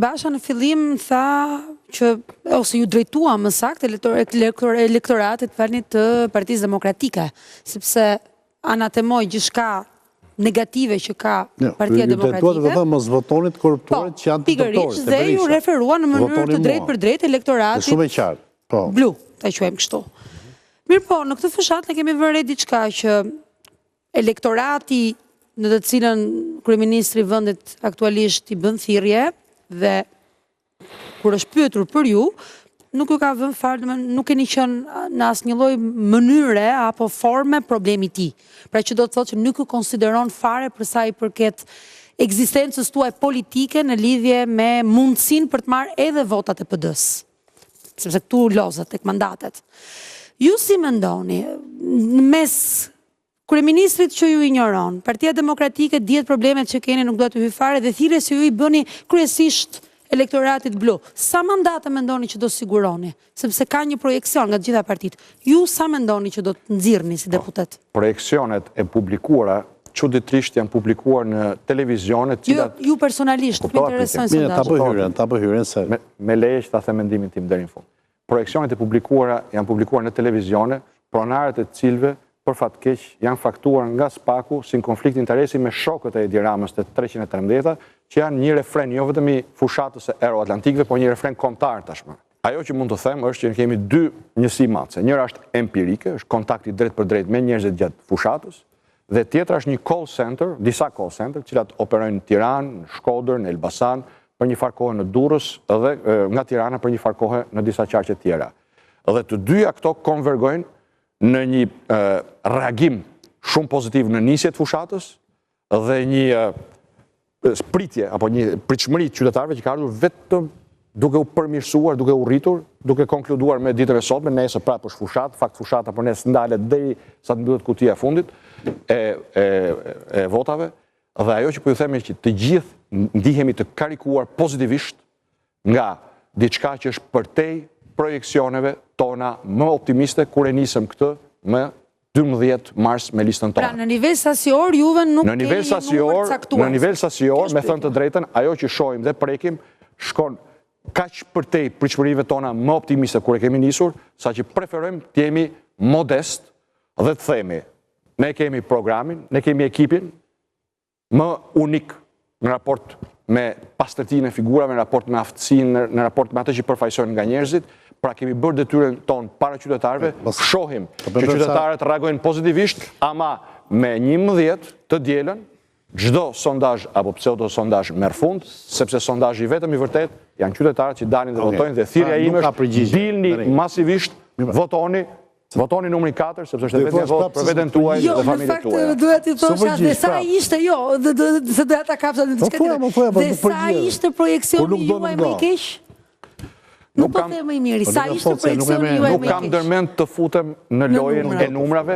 Basha në fillim tha që, ose ju drejtua më saktë elektoratit të Partisë Demokratike, sepse anatemoj gjithçka negative që ka Partia Demokratike. Ju drejtuat mos votonit korruptorët që janë të doktorët. Dhe ju referua në mënyrë të drejtë për drejtë elektoratit shumë e qartë. blu, ta quajmë kështu. Mirë po, në këtë fushat ne kemi vënë re diçka që elektorati në të cilën kryeministri i vendit aktualisht i bën thirrje dhe kur është pyetur për ju, nuk ju ka vënë fare, nuk keni qenë në asnjë lloj mënyre apo forme problemi i tij. Pra që do të thotë që nuk ju konsideron fare për sa i përket ekzistencës tuaj politike në lidhje me mundësinë për të marrë edhe votat e PD-s. Sepse këtu lozet tek mandatet. Ju si mendoni, në mes kryeministrit që ju injoron, Partia Demokratike dihet problemet që keni nuk do të hyj fare dhe thirrjes që ju i bëni kryesisht elektoratit blu. Sa mandate mendoni që do siguroni? Sepse ka një projekcion nga të gjitha partitë. Ju sa mendoni që do të nxirrni si deputet? Projekcionet e publikuara çuditërisht janë publikuar në televizione, të cilat ju personalisht më interesojnë sondazhet. Ta bëj hyrjen se me leje që ta them mendimin tim deri në fund. Projekcionet e publikuara janë publikuar në televizione, pronarët e cilëve për fat keq janë faktuar nga SPAK-u si në konflikt interesi me shokët e Edi Ramës të 313, që janë një refren jo vetëm i fushatës e Euroatlantikëve, por një refren kombëtar tashmë. Ajo që mund të them është që ne kemi dy njësi matëse. Njëra është empirike, është kontakti drejt për drejt me njerëzit gjatë fushatës, dhe tjetra është një call center, disa call center, cilat operojnë në Tiranë, në Shkodër, në Elbasan, për një farë kohë në Durrës dhe nga Tirana për një farë kohë në disa qarqe tjera. Dhe të dyja këto konvergojnë në një reagim shumë pozitiv në nisje të fushatës dhe një pritje apo një pritshmëri të qytetarëve që ka ardhur vetëm duke u përmirësuar, duke u rritur, duke konkluduar me ditën e sotme, nesër prapë është fushatë, fakt fushata për nesër ndalet deri sa të mbyllet kutia e fundit e votave, dhe ajo që po ju them është që të gjithë ndihemi të karikuar pozitivisht nga diçka që është përtej projekcioneve tona më optimiste kur e nisëm këtë më 12 mars me listën tonë. Pra në nivel sasior juve nuk keni një numër caktuar. Në nivel sasior, me thënë të drejtën, ajo që shohim dhe prekim shkon kaq përtej pritshmërive tona më optimiste kur e kemi nisur, sa që preferojmë të jemi modest dhe të themi, ne kemi programin, ne kemi ekipin më unik në raport me pastërtinë e figurave, në raport me aftësinë, në raport me atë që përfaqësojnë nga njerëzit. Pra kemi bërë detyrën tonë para qytetarëve, shohim që qytetarët reagojnë pozitivisht, ama me 11 të dielën, çdo sondazh apo pseudo sondazh merr fund, sepse sondazhi vetëm i vërtet janë qytetarët që dalin dhe votojnë dhe thirrja ime është dilni masivisht, votoni numrin 4, sepse është vetëm vot për veten tuaj dhe familjen tuaj. Jo, në fakt duhet të thosha dhe sa ishte se doja ta kapsa në diçka. Dhe sa ishte projeksioni juaj më i keq? Nuk po them më i miri, sa ishte projeksioni juaj më i keq? Nuk kam ndërmend të futem në lojën e numrave.